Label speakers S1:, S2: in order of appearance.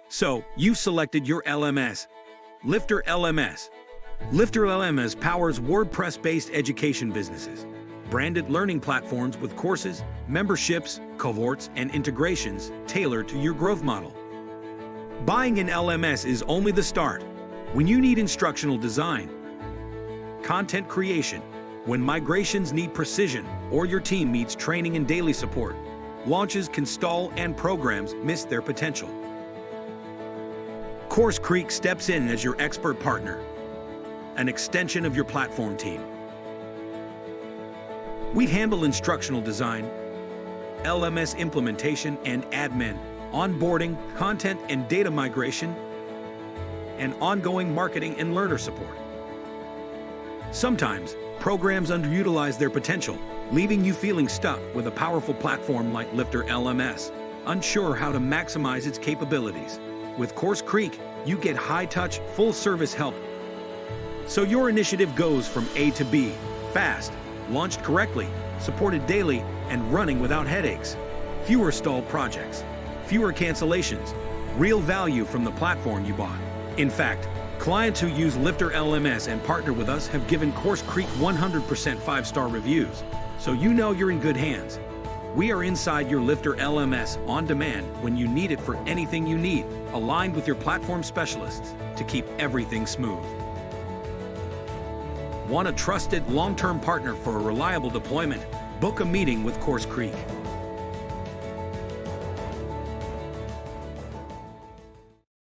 S1: So, you've selected your LMS. Lifter LMS. Lifter LMS powers WordPress-based education businesses. Branded learning platforms with courses, memberships, cohorts, and integrations tailored to your growth model. Buying an LMS is only the start. When you need instructional design, content creation, when migrations need precision, or your team needs training and daily support, launches can stall and programs miss their potential. CourseCREEK steps in as your expert partner, an extension of your platform team. We handle instructional design, LMS implementation and admin, onboarding, content and data migration, and ongoing marketing and learner support. Sometimes, programs underutilize their potential, leaving you feeling stuck with a powerful platform like Lifter LMS, unsure how to maximize its capabilities. With CourseCREEK, you get high-touch, full-service help, so your initiative goes from A to B, fast, launched correctly, supported daily, and running without headaches. Fewer stalled projects, fewer cancellations, real value from the platform you bought. In fact, clients who use Lifter LMS and partner with us have given CourseCREEK 100% 5-star reviews, so you know you're in good hands. We are inside your Lifter LMS on demand when you need it for anything you need, aligned with your platform specialists to keep everything smooth. Want a trusted, long-term partner for a reliable deployment? Book a meeting with CourseCREEK.